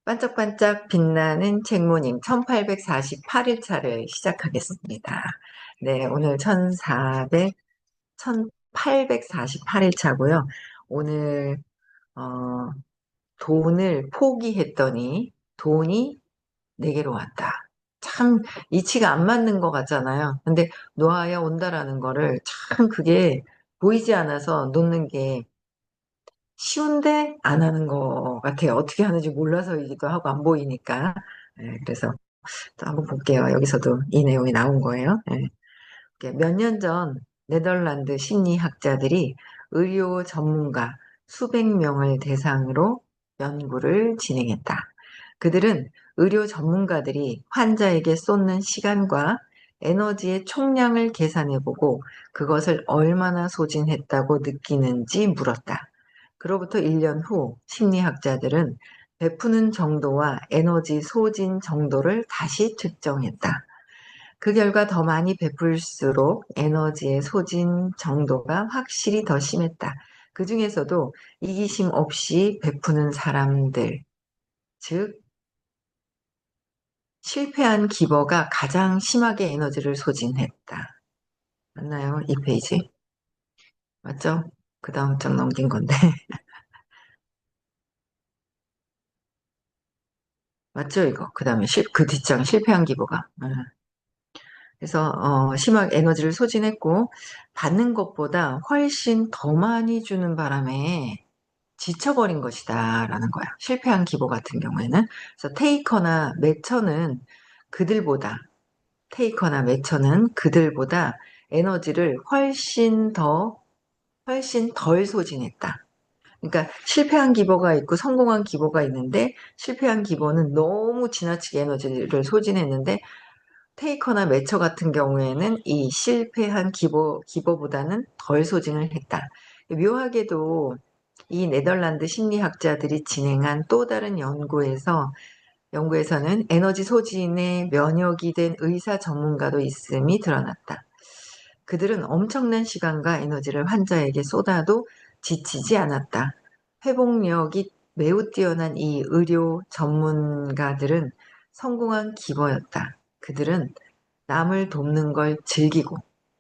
반짝반짝 빛나는 책모님 1848일차를 시작하겠습니다. 네, 오늘 1848일차고요. 오늘 어, 돈을 포기했더니 돈이 내게로 왔다. 참 이치가 안 맞는 것 같잖아요. 근데 놓아야 온다라는 거를 참 그게 보이지 않아서 놓는 게 쉬운데 안 하는 것 같아요. 어떻게 하는지 몰라서이기도 하고 안 보이니까. 네, 그래서 또 한번 볼게요. 여기서도 이 내용이 나온 거예요. 네. 몇 년 전 네덜란드 심리학자들이 의료 전문가 수백 명을 대상으로 연구를 진행했다. 그들은 의료 전문가들이 환자에게 쏟는 시간과 에너지의 총량을 계산해보고 그것을 얼마나 소진했다고 느끼는지 물었다. 그로부터 1년 후 심리학자들은 베푸는 정도와 에너지 소진 정도를 다시 측정했다. 그 결과 더 많이 베풀수록 에너지의 소진 정도가 확실히 더 심했다. 그 중에서도 이기심 없이 베푸는 사람들, 즉, 실패한 기버가 가장 심하게 에너지를 소진했다. 맞나요? 이 페이지. 맞죠? 그 다음 장 넘긴 건데. 맞죠, 이거? 그 다음에 그 뒷장 실패한 기버가. 그래서 심하게 에너지를 소진했고 받는 것보다 훨씬 더 많이 주는 바람에 지쳐버린 것이다라는 거야. 실패한 기보 같은 경우에는. 그래서 그들보다 테이커나 매처는 그들보다 에너지를 훨씬 덜 소진했다. 그러니까 실패한 기보가 있고 성공한 기보가 있는데 실패한 기보는 너무 지나치게 에너지를 소진했는데 테이커나 매처 같은 경우에는 이 실패한 기보보다는 덜 소진을 했다. 묘하게도 이 네덜란드 심리학자들이 진행한 또 다른 연구에서는 에너지 소진에 면역이 된 의사 전문가도 있음이 드러났다. 그들은 엄청난 시간과 에너지를 환자에게 쏟아도 지치지 않았다. 회복력이 매우 뛰어난 이 의료 전문가들은 성공한 기버였다. 그들은 남을 돕는 걸 즐기고,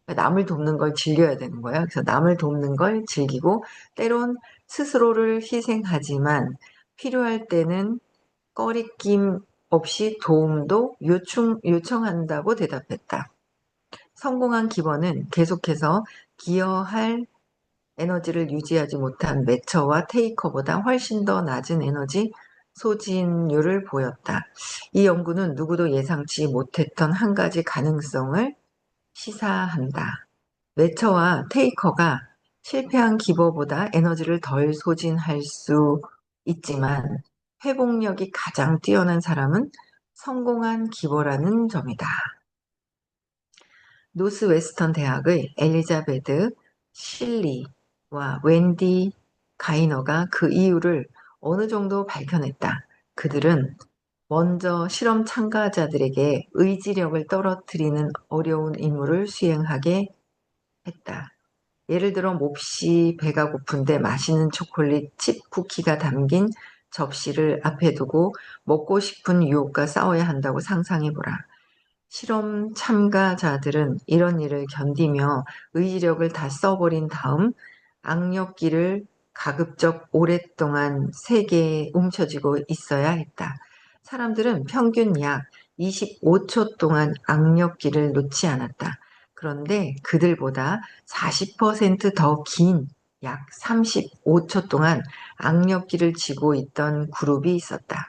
남을 돕는 걸 즐겨야 되는 거예요. 그래서 남을 돕는 걸 즐기고, 때론 스스로를 희생하지만 필요할 때는 꺼리낌 없이 도움도 요청한다고 대답했다. 성공한 기버는 계속해서 기여할 에너지를 유지하지 못한 매처와 테이커보다 훨씬 더 낮은 에너지 소진율을 보였다. 이 연구는 누구도 예상치 못했던 한 가지 가능성을 시사한다. 매처와 테이커가 실패한 기버보다 에너지를 덜 소진할 수 있지만 회복력이 가장 뛰어난 사람은 성공한 기버라는 점이다. 노스웨스턴 대학의 엘리자베드 실리와 웬디 가이너가 그 이유를 어느 정도 밝혀냈다. 그들은 먼저 실험 참가자들에게 의지력을 떨어뜨리는 어려운 임무를 수행하게 했다. 예를 들어 몹시 배가 고픈데 맛있는 초콜릿 칩 쿠키가 담긴 접시를 앞에 두고 먹고 싶은 유혹과 싸워야 한다고 상상해보라. 실험 참가자들은 이런 일을 견디며 의지력을 다 써버린 다음 악력기를 가급적 오랫동안 세게 움켜쥐고 있어야 했다. 사람들은 평균 약 25초 동안 악력기를 놓지 않았다. 그런데 그들보다 40%더 긴 약 35초 동안 악력기를 쥐고 있던 그룹이 있었다.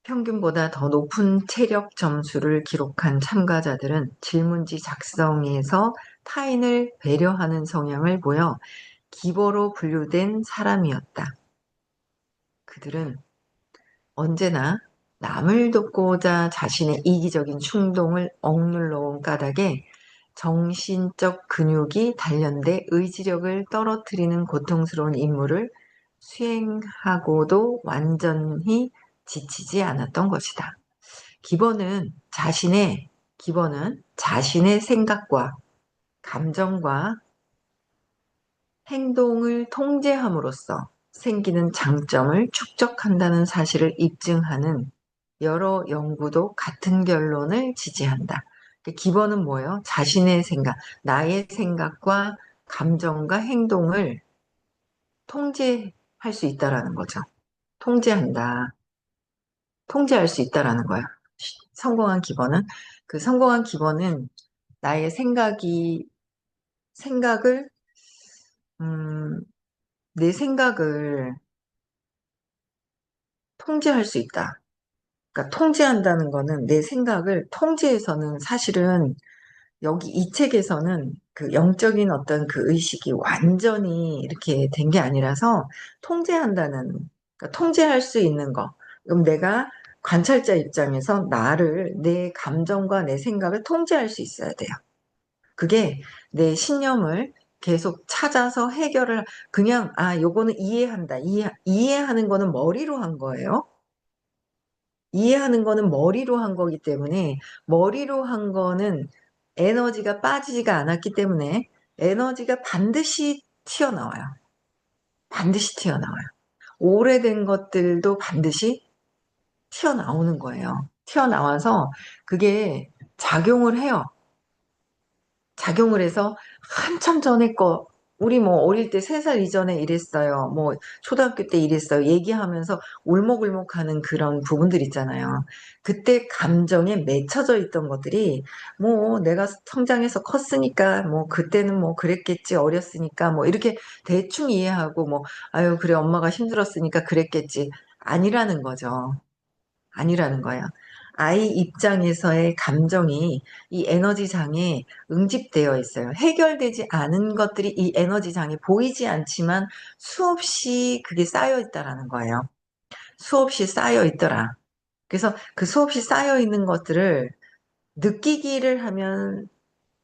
평균보다 더 높은 체력 점수를 기록한 참가자들은 질문지 작성에서 타인을 배려하는 성향을 보여 기버로 분류된 사람이었다. 그들은 언제나 남을 돕고자 자신의 이기적인 충동을 억눌러온 까닭에 정신적 근육이 단련돼 의지력을 떨어뜨리는 고통스러운 임무를 수행하고도 완전히 지치지 않았던 것이다. 기본은 자신의 생각과 감정과 행동을 통제함으로써 생기는 장점을 축적한다는 사실을 입증하는 여러 연구도 같은 결론을 지지한다. 그 기본은 뭐예요? 자신의 생각, 나의 생각과 감정과 행동을 통제할 수 있다라는 거죠. 통제한다. 통제할 수 있다라는 거야. 성공한 기본은 그 성공한 기본은 나의 생각을 음, 내 생각을 통제할 수 있다. 그러니까 통제한다는 거는 내 생각을 통제해서는 사실은 여기 이 책에서는 그 영적인 어떤 그 의식이 완전히 이렇게 된 게 아니라서 통제한다는, 그러니까 통제할 수 있는 거. 그럼 내가 관찰자 입장에서 내 감정과 내 생각을 통제할 수 있어야 돼요. 그게 내 신념을 계속 찾아서 그냥, 요거는 이해한다. 이해하는 거는 머리로 한 거예요. 이해하는 거는 머리로 한 거기 때문에 머리로 한 거는 에너지가 빠지지가 않았기 때문에 에너지가 반드시 튀어나와요. 반드시 튀어나와요. 오래된 것들도 반드시 튀어나오는 거예요. 튀어나와서 그게 작용을 해요. 작용을 해서 한참 전에 우리 뭐 어릴 때 3살 이전에 이랬어요. 뭐 초등학교 때 이랬어요. 얘기하면서 울먹울먹하는 그런 부분들 있잖아요. 그때 감정에 맺혀져 있던 것들이 뭐 내가 성장해서 컸으니까 뭐 그때는 뭐 그랬겠지 어렸으니까 뭐 이렇게 대충 이해하고 뭐 아유 그래 엄마가 힘들었으니까 그랬겠지 아니라는 거죠. 아니라는 거예요. 아이 입장에서의 감정이 이 에너지 장에 응집되어 있어요. 해결되지 않은 것들이 이 에너지 장에 보이지 않지만 수없이 그게 쌓여 있다라는 거예요. 수없이 쌓여 있더라. 그래서 그 수없이 쌓여 있는 것들을 느끼기를 하면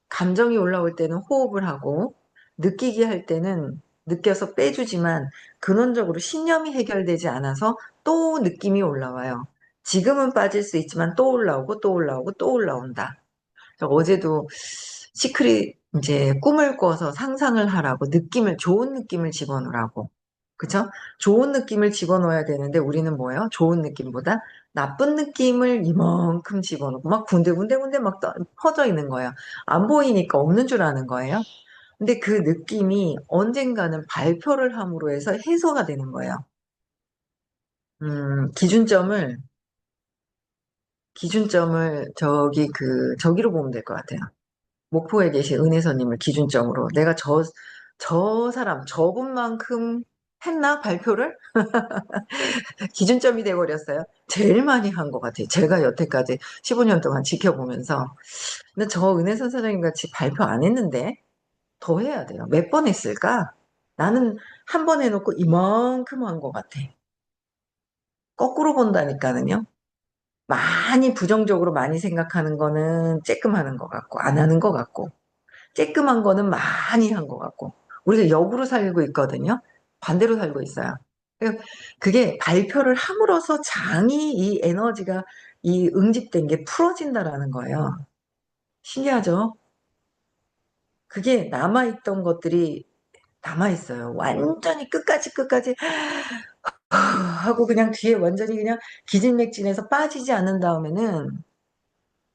감정이 올라올 때는 호흡을 하고 느끼기 할 때는 느껴서 빼주지만 근원적으로 신념이 해결되지 않아서 또 느낌이 올라와요. 지금은 빠질 수 있지만 또 올라오고 또 올라오고 또 올라온다. 어제도 시크릿 이제 꿈을 꿔서 상상을 하라고 좋은 느낌을 집어넣으라고. 그쵸? 좋은 느낌을 집어넣어야 되는데 우리는 뭐예요? 좋은 느낌보다 나쁜 느낌을 이만큼 집어넣고 막 군데군데군데 막 퍼져 있는 거예요. 안 보이니까 없는 줄 아는 거예요. 근데 그 느낌이 언젠가는 발표를 함으로 해서 해소가 되는 거예요. 기준점을, 저기로 보면 될 것 같아요. 목포에 계신 은혜선님을 기준점으로 내가 저 사람, 저분만큼 했나? 발표를? 기준점이 돼버렸어요. 제일 많이 한 것 같아요. 제가 여태까지 15년 동안 지켜보면서. 근데 저 은혜선 사장님 같이 발표 안 했는데 더 해야 돼요. 몇 번 했을까? 나는 한 번 해놓고 이만큼 한 것 같아. 거꾸로 본다니까는요. 많이 부정적으로 많이 생각하는 거는 쬐끔하는 것 같고, 안 하는 것 같고. 쬐끔한 거는 많이 한 것 같고 우리가 역으로 살고 있거든요. 반대로 살고 있어요. 그게 발표를 함으로써 장이 이 에너지가 이 응집된 게 풀어진다라는 거예요. 신기하죠? 그게 남아있던 것들이 남아있어요. 완전히 끝까지 하고 그냥 뒤에 완전히 그냥 기진맥진해서 빠지지 않은 다음에는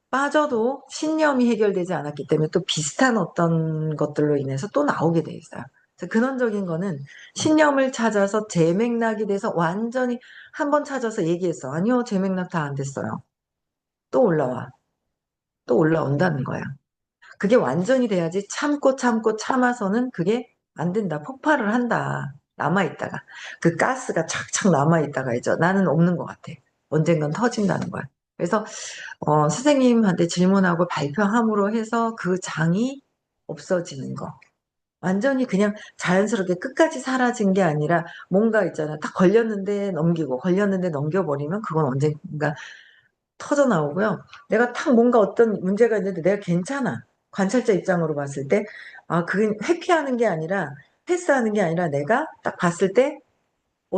빠져도 신념이 해결되지 않았기 때문에 또 비슷한 어떤 것들로 인해서 또 나오게 돼 있어요. 그래서 근원적인 거는 신념을 찾아서 재맥락이 돼서 완전히 한 번 찾아서 얘기했어. 아니요, 재맥락 다 안 됐어요. 또 올라와. 또 올라온다는 거야. 그게 완전히 돼야지 참고 참아서는 그게 안 된다. 폭발을 한다. 남아있다가. 그 가스가 착착 남아있다가 이제 나는 없는 것 같아. 언젠간 터진다는 거야. 그래서 선생님한테 질문하고 발표함으로 해서 그 장이 없어지는 거. 완전히 그냥 자연스럽게 끝까지 사라진 게 아니라 뭔가 있잖아. 딱 걸렸는데 넘기고 걸렸는데 넘겨버리면 그건 언젠가 터져 나오고요. 내가 탁 뭔가 어떤 문제가 있는데 내가 괜찮아. 관찰자 입장으로 봤을 때, 그게 회피하는 게 아니라 패스하는 게 아니라 내가 딱 봤을 때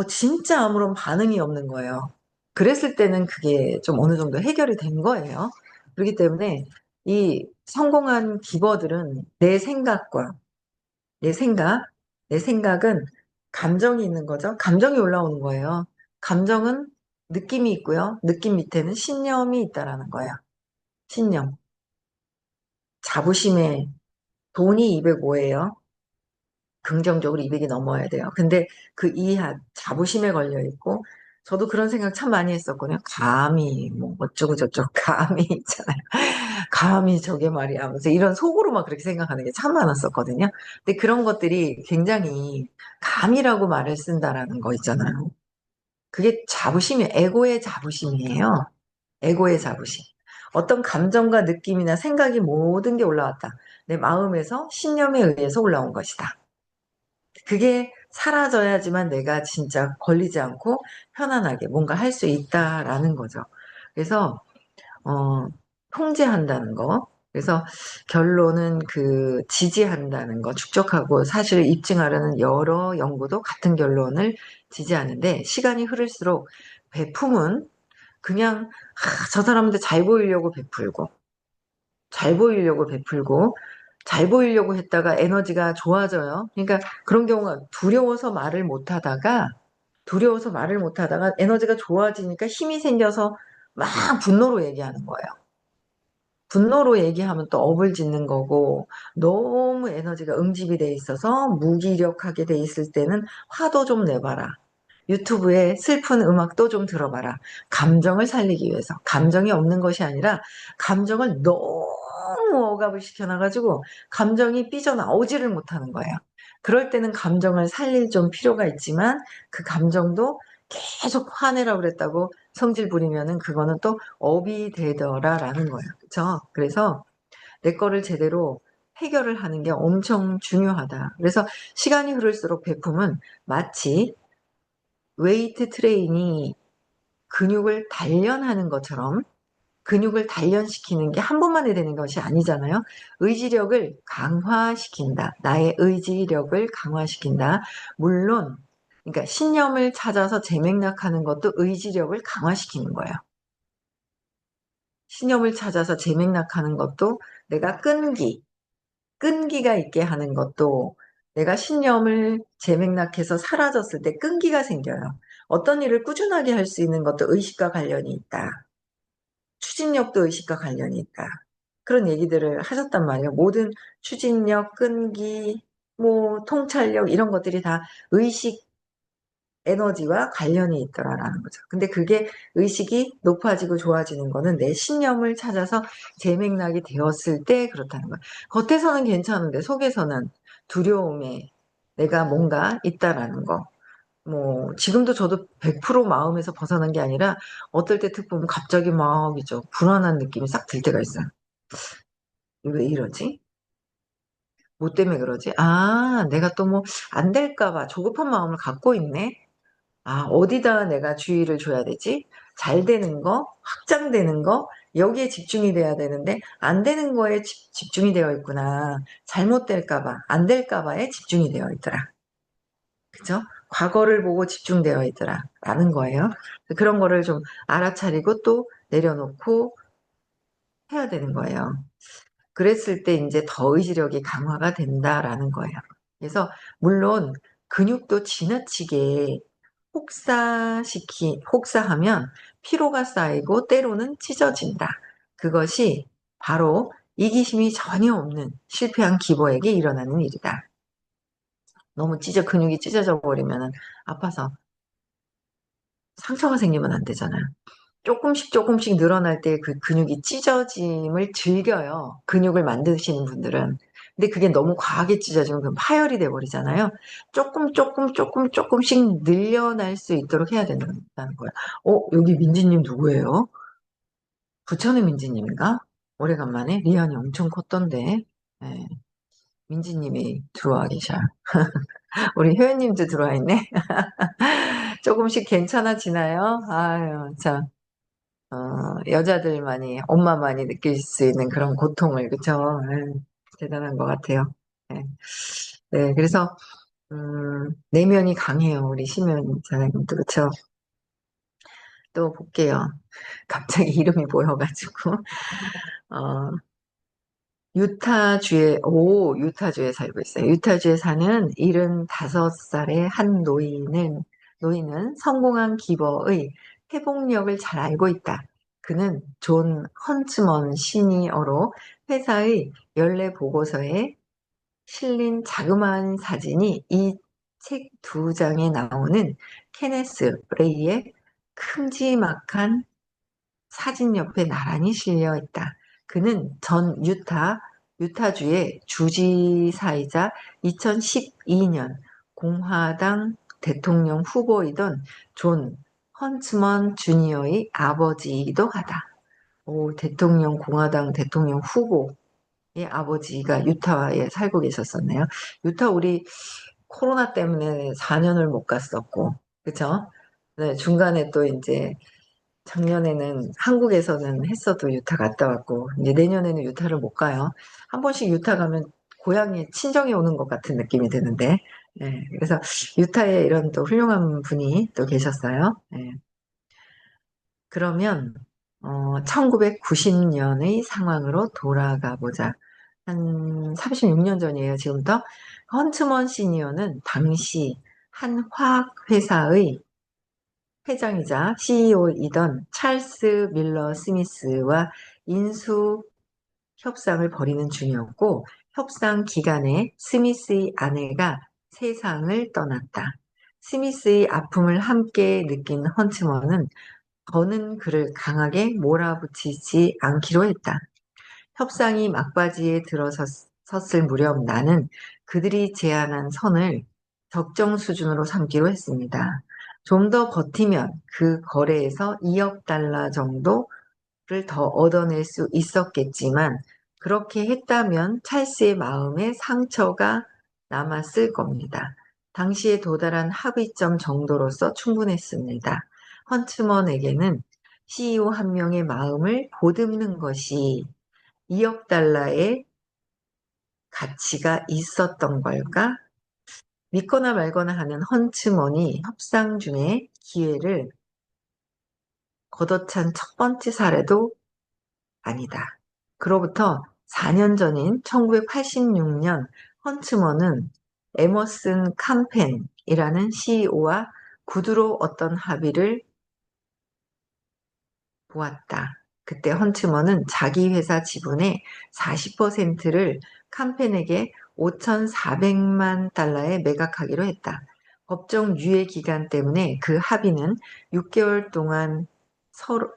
진짜 아무런 반응이 없는 거예요. 그랬을 때는 그게 좀 어느 정도 해결이 된 거예요. 그렇기 때문에 이 성공한 기버들은 내 생각과 내 생각은 감정이 있는 거죠. 감정이 올라오는 거예요. 감정은 느낌이 있고요. 느낌 밑에는 신념이 있다라는 거예요. 신념. 자부심에 돈이 205예요. 긍정적으로 200이 넘어야 돼요. 근데 그 이하 자부심에 걸려 있고 저도 그런 생각 참 많이 했었거든요. 감히 뭐 어쩌고 저쩌고 감히 있잖아요. 감히 저게 말이야 하면서 이런 속으로 막 그렇게 생각하는 게 참 많았었거든요. 근데 그런 것들이 굉장히 감이라고 말을 쓴다라는 거 있잖아요. 그게 자부심이 에고의 자부심이에요. 에고의 자부심. 어떤 감정과 느낌이나 생각이 모든 게 올라왔다. 내 마음에서 신념에 의해서 올라온 것이다. 그게 사라져야지만 내가 진짜 걸리지 않고 편안하게 뭔가 할 수 있다라는 거죠. 그래서 어, 통제한다는 거. 그래서 결론은 그 지지한다는 거, 축적하고 사실을 입증하려는 여러 연구도 같은 결론을 지지하는데 시간이 흐를수록 베품은 그냥 저 사람한테 잘 보이려고 베풀고 잘 보이려고 베풀고 잘 보이려고 했다가 에너지가 좋아져요. 그러니까 그런 경우가 두려워서 말을 못하다가 에너지가 좋아지니까 힘이 생겨서 막 분노로 얘기하는 거예요. 분노로 얘기하면 또 업을 짓는 거고 너무 에너지가 응집이 돼 있어서 무기력하게 돼 있을 때는 화도 좀 내봐라. 유튜브에 슬픈 음악도 좀 들어봐라. 감정을 살리기 위해서. 감정이 없는 것이 아니라 감정을 너무 억압을 시켜놔가지고 감정이 삐져나오지를 못하는 거예요. 그럴 때는 감정을 살릴 좀 필요가 있지만 그 감정도 계속 화내라고 그랬다고 성질 부리면은 그거는 또 업이 되더라라는 거예요. 그렇죠? 그래서 내 거를 제대로 해결을 하는 게 엄청 중요하다. 그래서 시간이 흐를수록 베품은 마치 웨이트 트레이닝이 근육을 단련하는 것처럼 근육을 단련시키는 게 한 번만에 되는 것이 아니잖아요. 의지력을 강화시킨다. 나의 의지력을 강화시킨다. 물론, 그러니까 신념을 찾아서 재맥락하는 것도 의지력을 강화시키는 거예요. 신념을 찾아서 재맥락하는 것도 내가 끈기가 있게 하는 것도 내가 신념을 재맥락해서 사라졌을 때 끈기가 생겨요. 어떤 일을 꾸준하게 할 수 있는 것도 의식과 관련이 있다. 추진력도 의식과 관련이 있다. 그런 얘기들을 하셨단 말이에요. 모든 추진력, 끈기, 뭐 통찰력 이런 것들이 다 의식 에너지와 관련이 있더라라는 거죠. 근데 그게 의식이 높아지고 좋아지는 거는 내 신념을 찾아서 재맥락이 되었을 때 그렇다는 거예요. 겉에서는 괜찮은데 속에서는 두려움에 내가 뭔가 있다라는 거. 뭐 지금도 저도 100% 마음에서 벗어난 게 아니라 어떨 때 특 보면 갑자기 막 이죠 불안한 느낌이 싹 들 때가 있어요. 왜 이러지? 뭐 때문에 그러지? 아, 내가 또 뭐 안 될까 봐 조급한 마음을 갖고 있네. 아, 어디다 내가 주의를 줘야 되지? 잘 되는 거, 확장되는 거, 여기에 집중이 돼야 되는데, 안 되는 거에 집중이 되어 있구나. 잘못될까봐, 안 될까봐에 집중이 되어 있더라. 그죠? 과거를 보고 집중되어 있더라. 라는 거예요. 그런 거를 좀 알아차리고 또 내려놓고 해야 되는 거예요. 그랬을 때 이제 더 의지력이 강화가 된다라는 거예요. 그래서 물론 근육도 지나치게 혹사하면 피로가 쌓이고 때로는 찢어진다. 그것이 바로 이기심이 전혀 없는 실패한 기보에게 일어나는 일이다. 너무 근육이 찢어져 버리면 아파서 상처가 생기면 안 되잖아요. 조금씩 조금씩 늘어날 때 그 근육이 찢어짐을 즐겨요. 근육을 만드시는 분들은. 근데 그게 너무 과하게 찢어지면 그럼 파열이 돼버리잖아요. 조금씩 늘려날 수 있도록 해야 된다는 거예요. 여기 민지님 누구예요? 부천의 민지님인가? 오래간만에 리안이 엄청 컸던데. 네, 민지님이 들어와 계셔. 우리 효연님도 들어와 있네. 조금씩 괜찮아지나요? 아유, 참. 여자들만이, 엄마만이 느낄 수 있는 그런 고통을, 그쵸? 대단한 것 같아요. 네. 네, 그래서, 내면이 강해요. 우리 심연 사장님도, 그쵸? 또 볼게요. 갑자기 이름이 보여가지고, 어, 유타주에 살고 있어요. 유타주에 사는 75살의 한 노인은 성공한 기버의 회복력을 잘 알고 있다. 그는 존 헌츠먼 시니어로 회사의 연례 보고서에 실린 자그마한 사진이 이 책 두 장에 나오는 케네스 브레이의 큼지막한 사진 옆에 나란히 실려 있다. 그는 전 유타주의 주지사이자 2012년 공화당 대통령 후보이던 존 헌츠먼 주니어의 아버지이기도 하다. 대통령, 공화당 대통령 후보의 아버지가 유타에 살고 계셨었네요. 유타 우리 코로나 때문에 4년을 못 갔었고, 그쵸? 네, 중간에 또 이제 작년에는 한국에서는 했어도 유타 갔다 왔고, 이제 내년에는 유타를 못 가요. 한 번씩 유타 가면 고향에 친정이 오는 것 같은 느낌이 드는데, 그래서 유타에 이런 또 훌륭한 분이 또 계셨어요. 그러면, 1990년의 상황으로 돌아가 보자. 한 36년 전이에요, 지금부터. 헌츠먼 시니어는 당시 한 화학회사의 회장이자 CEO이던 찰스 밀러 스미스와 인수 협상을 벌이는 중이었고, 협상 기간에 스미스의 아내가 세상을 떠났다. 스미스의 아픔을 함께 느낀 헌츠먼은 더는 그를 강하게 몰아붙이지 않기로 했다. 협상이 막바지에 들어섰을 무렵 나는 그들이 제안한 선을 적정 수준으로 삼기로 했습니다. 좀 더 버티면 그 거래에서 2억 달러 정도를 더 얻어낼 수 있었겠지만 그렇게 했다면 찰스의 마음에 상처가 남았을 겁니다. 당시에 도달한 합의점 정도로서 충분했습니다. 헌츠먼에게는 CEO 한 명의 마음을 보듬는 것이 2억 달러의 가치가 있었던 걸까? 믿거나 말거나 하는 헌츠먼이 협상 중에 기회를 걷어찬 첫 번째 사례도 아니다. 그로부터 4년 전인 1986년 헌츠먼은 에머슨 캠펜이라는 CEO와 구두로 어떤 합의를 보았다. 그때 헌츠먼은 자기 회사 지분의 40%를 캠펜에게 5,400만 달러에 매각하기로 했다. 법정 유예 기간 때문에 그 합의는 6개월 동안 서로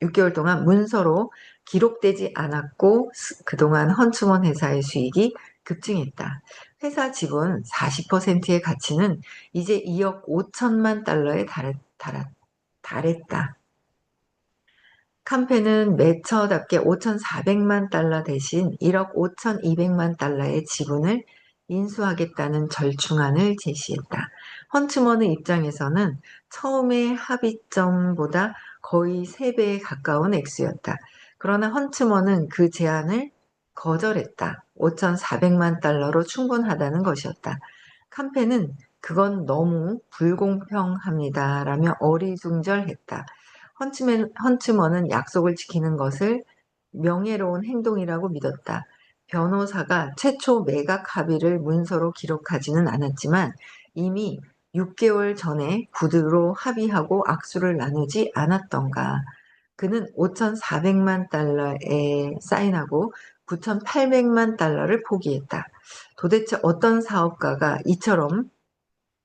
6개월 동안 문서로 기록되지 않았고 그동안 헌츠먼 회사의 수익이 급증했다. 회사 지분 40%의 가치는 이제 2억 5천만 달러에 달했다. 캄페는 매처답게 5,400만 달러 대신 1억 5,200만 달러의 지분을 인수하겠다는 절충안을 제시했다. 헌츠먼의 입장에서는 처음의 합의점보다 거의 3배에 가까운 액수였다. 그러나 헌츠먼은 그 제안을 거절했다. 5,400만 달러로 충분하다는 것이었다. 캄페는 그건 너무 불공평합니다. 라며 어리둥절했다. 헌츠먼은 약속을 지키는 것을 명예로운 행동이라고 믿었다. 변호사가 최초 매각 합의를 문서로 기록하지는 않았지만 이미 6개월 전에 구두로 합의하고 악수를 나누지 않았던가. 그는 5,400만 달러에 사인하고 9,800만 달러를 포기했다. 도대체 어떤 사업가가 이처럼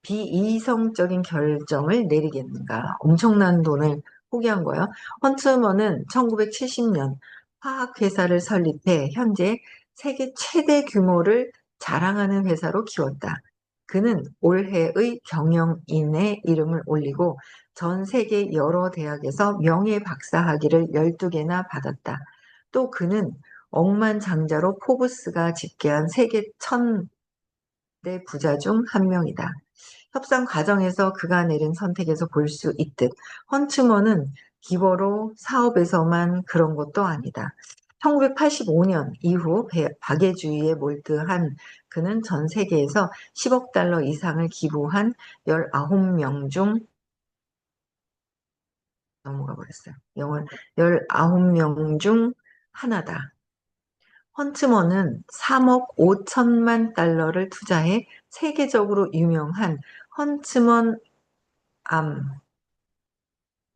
비이성적인 결정을 내리겠는가? 엄청난 돈을 포기한 거예요. 헌츠먼은 1970년 화학회사를 설립해 현재 세계 최대 규모를 자랑하는 회사로 키웠다. 그는 올해의 경영인의 이름을 올리고 전 세계 여러 대학에서 명예 박사 학위를 12개나 받았다. 또 그는 억만장자로 포브스가 집계한 세계 1000대 부자 중 한 명이다. 협상 과정에서 그가 내린 선택에서 볼 수 있듯 헌츠먼은 기버로 사업에서만 그런 것도 아니다. 1985년 이후 박애주의에 몰두한 그는 전 세계에서 10억 달러 이상을 기부한 19명 중 넘어가 버렸어요. 영원 19명 중 하나다. 헌츠머는 3억 5천만 달러를 투자해 세계적으로 유명한 헌츠먼 암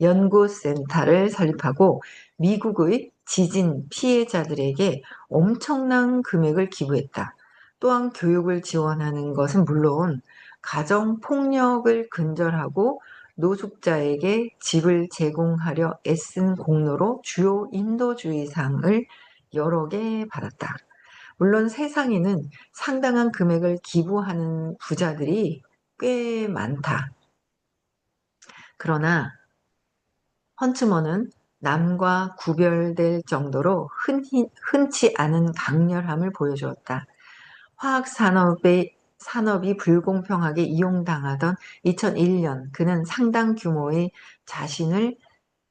연구센터를 설립하고 미국의 지진 피해자들에게 엄청난 금액을 기부했다. 또한 교육을 지원하는 것은 물론 가정 폭력을 근절하고 노숙자에게 집을 제공하려 애쓴 공로로 주요 인도주의상을 여러 개 받았다. 물론 세상에는 상당한 금액을 기부하는 부자들이 꽤 많다. 그러나 헌츠머는 남과 구별될 정도로 흔치 않은 강렬함을 보여주었다. 산업이 불공평하게 이용당하던 2001년 그는 상당 규모의 자신을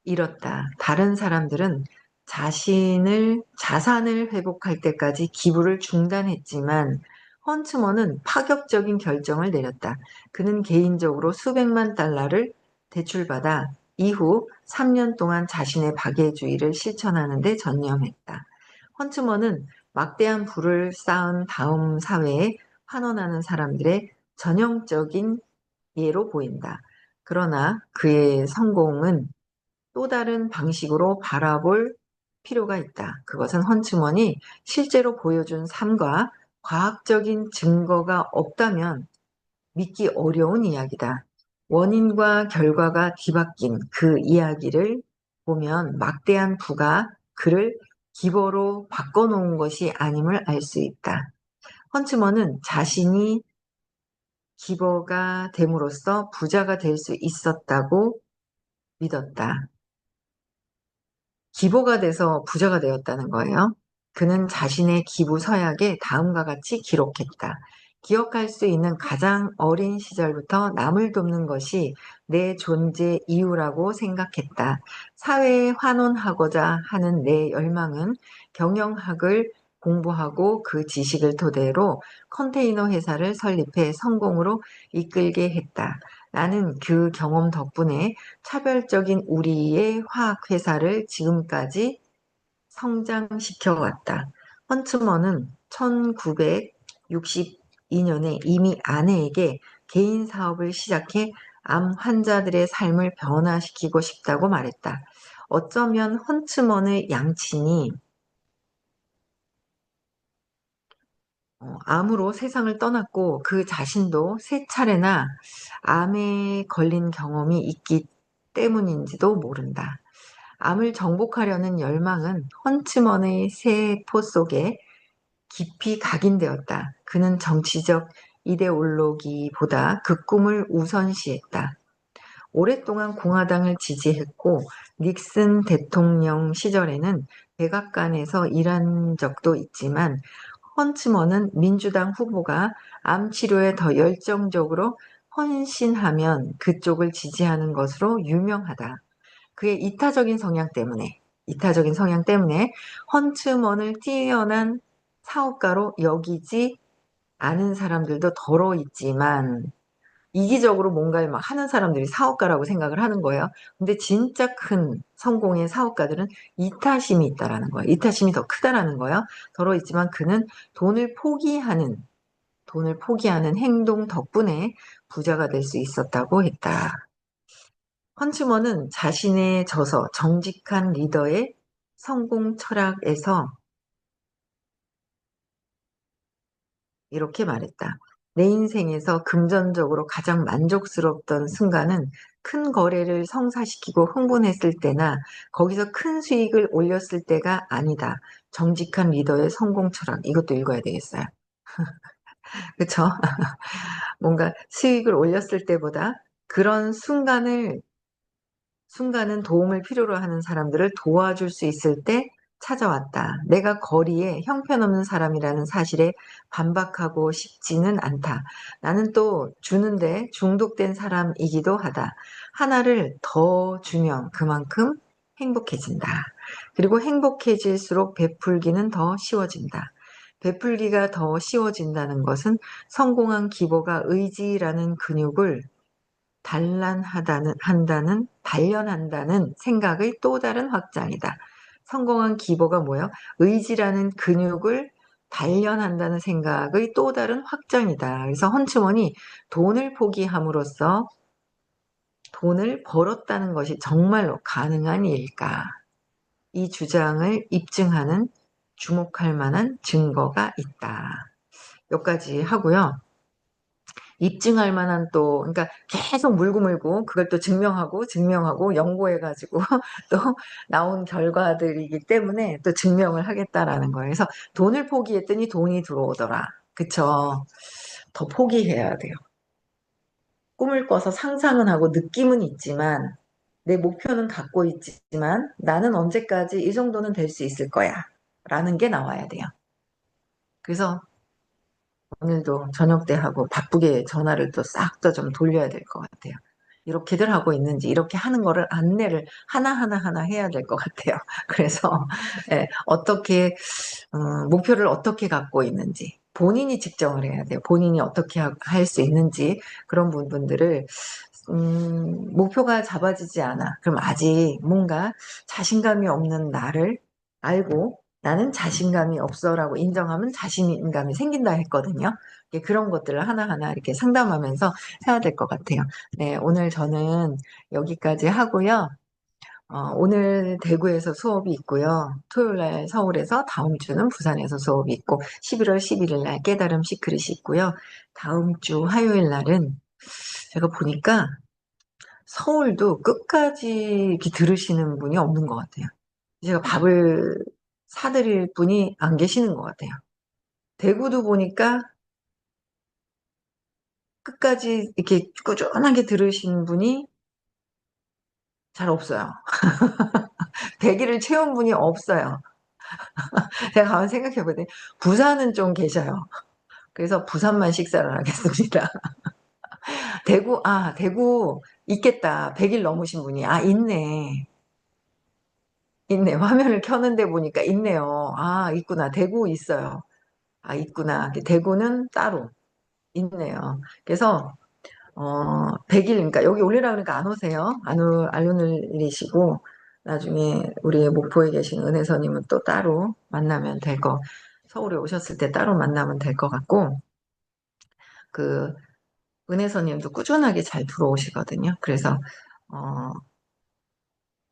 잃었다. 다른 사람들은 자산을 회복할 때까지 기부를 중단했지만 헌츠머는 파격적인 결정을 내렸다. 그는 개인적으로 수백만 달러를 대출받아 이후 3년 동안 자신의 박애주의를 실천하는 데 전념했다. 헌츠머는 막대한 부를 쌓은 다음 사회에 환원하는 사람들의 전형적인 예로 보인다. 그러나 그의 성공은 또 다른 방식으로 바라볼 필요가 있다. 그것은 헌츠먼이 실제로 보여준 삶과 과학적인 증거가 없다면 믿기 어려운 이야기다. 원인과 결과가 뒤바뀐 그 이야기를 보면 막대한 부가 그를 기버로 바꿔놓은 것이 아님을 알 수 있다. 헌츠먼은 자신이 기버가 됨으로써 부자가 될 수 있었다고 믿었다. 기부가 돼서 부자가 되었다는 거예요. 그는 자신의 기부 서약에 다음과 같이 기록했다. 기억할 수 있는 가장 어린 시절부터 남을 돕는 것이 내 존재 이유라고 생각했다. 사회에 환원하고자 하는 내 열망은 경영학을 공부하고 그 지식을 토대로 컨테이너 회사를 설립해 성공으로 이끌게 했다. 나는 그 경험 덕분에 차별적인 우리의 화학회사를 지금까지 성장시켜 왔다. 헌츠먼은 1962년에 이미 아내에게 개인 사업을 시작해 암 환자들의 삶을 변화시키고 싶다고 말했다. 어쩌면 헌츠먼의 양친이 암으로 세상을 떠났고 그 자신도 세 차례나 암에 걸린 경험이 있기 때문인지도 모른다. 암을 정복하려는 열망은 헌츠먼의 세포 속에 깊이 각인되었다. 그는 정치적 이데올로기보다 그 꿈을 우선시했다. 오랫동안 공화당을 지지했고 닉슨 대통령 시절에는 백악관에서 일한 적도 있지만 헌츠먼은 민주당 후보가 암 치료에 더 열정적으로 헌신하면 그쪽을 지지하는 것으로 유명하다. 그의 이타적인 성향 때문에 헌츠먼을 뛰어난 사업가로 여기지 않은 사람들도 덜어 있지만 이기적으로 뭔가를 막 하는 사람들이 사업가라고 생각을 하는 거예요. 근데 진짜 큰 성공의 사업가들은 이타심이 있다라는 거예요. 이타심이 더 크다라는 거예요. 덜어 있지만 그는 돈을 포기하는 행동 덕분에 부자가 될 수 있었다고 했다. 헌츠먼은 자신의 저서 정직한 리더의 성공 철학에서 이렇게 말했다. 내 인생에서 금전적으로 가장 만족스럽던 순간은 큰 거래를 성사시키고 흥분했을 때나 거기서 큰 수익을 올렸을 때가 아니다. 정직한 리더의 성공 철학. 이것도 읽어야 되겠어요. 그렇죠? 뭔가 수익을 올렸을 때보다 그런 순간은 도움을 필요로 하는 사람들을 도와줄 수 있을 때 찾아왔다. 내가 거리에 형편없는 사람이라는 사실에 반박하고 싶지는 않다. 나는 또 주는데 중독된 사람이기도 하다. 하나를 더 주면 그만큼 행복해진다. 그리고 행복해질수록 베풀기는 더 쉬워진다. 베풀기가 더 쉬워진다는 것은 성공한 기보가 의지라는 근육을 단련한다는 생각의 또 다른 확장이다. 성공한 기보가 뭐예요? 의지라는 근육을 단련한다는 생각의 또 다른 확장이다. 그래서 헌츠원이 돈을 포기함으로써 돈을 벌었다는 것이 정말로 가능한 일일까? 이 주장을 입증하는 주목할 만한 증거가 있다. 여기까지 하고요. 입증할 만한 또, 그러니까 계속 물고 물고 그걸 또 증명하고 연구해가지고 또 나온 결과들이기 때문에 또 증명을 하겠다라는 거예요. 그래서 돈을 포기했더니 돈이 들어오더라. 그쵸? 더 포기해야 돼요. 꿈을 꿔서 상상은 하고 느낌은 있지만 내 목표는 갖고 있지만 나는 언제까지 이 정도는 될 수 있을 거야. 라는 게 나와야 돼요. 그래서 오늘도 저녁 때 하고 바쁘게 전화를 또 싹 다 좀 돌려야 될 것 같아요. 이렇게들 하고 있는지 이렇게 하는 거를 안내를 하나 해야 될 것 같아요. 그래서 예, 어떻게 목표를 어떻게 갖고 있는지 본인이 측정을 해야 돼요. 본인이 어떻게 할 수 있는지 그런 부분들을 목표가 잡아지지 않아. 그럼 아직 뭔가 자신감이 없는 나를 알고 나는 자신감이 없어라고 인정하면 자신감이 생긴다 했거든요. 그런 것들을 하나하나 이렇게 상담하면서 해야 될 것 같아요. 네, 오늘 저는 여기까지 하고요. 오늘 대구에서 수업이 있고요. 토요일 날 서울에서 다음 주는 부산에서 수업이 있고 11월 11일 날 깨달음 시크릿이 있고요. 다음 주 화요일 날은 제가 보니까 서울도 끝까지 이렇게 들으시는 분이 없는 것 같아요. 제가 밥을 사드릴 분이 안 계시는 것 같아요. 대구도 보니까 끝까지 이렇게 꾸준하게 들으신 분이 잘 없어요. 100일을 채운 분이 없어요. 제가 가만 생각해 보더니 부산은 좀 계셔요. 그래서 부산만 식사를 하겠습니다. 대구 있겠다. 100일 넘으신 분이. 있네. 있네. 화면을 켰는데 보니까 있네요. 있구나. 대구 있어요. 있구나. 대구는 따로 있네요. 그래서 100일, 그러니까 여기 올리라 그러니까 안 오세요. 안 올리시고, 나중에 우리 목포에 계신 은혜서님은 또 따로 만나면 서울에 오셨을 때 따로 만나면 될 것 같고, 그, 은혜서님도 꾸준하게 잘 들어오시거든요. 그래서, 어,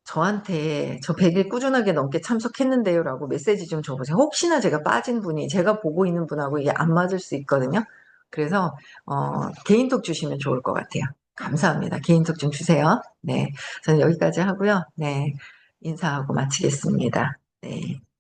저한테 저 100일 꾸준하게 넘게 참석했는데요 라고 메시지 좀 줘보세요. 혹시나 제가 빠진 분이 제가 보고 있는 분하고 이게 안 맞을 수 있거든요. 그래서 개인톡 주시면 좋을 것 같아요. 감사합니다. 개인톡 좀 주세요. 네, 저는 여기까지 하고요. 네, 인사하고 마치겠습니다. 네.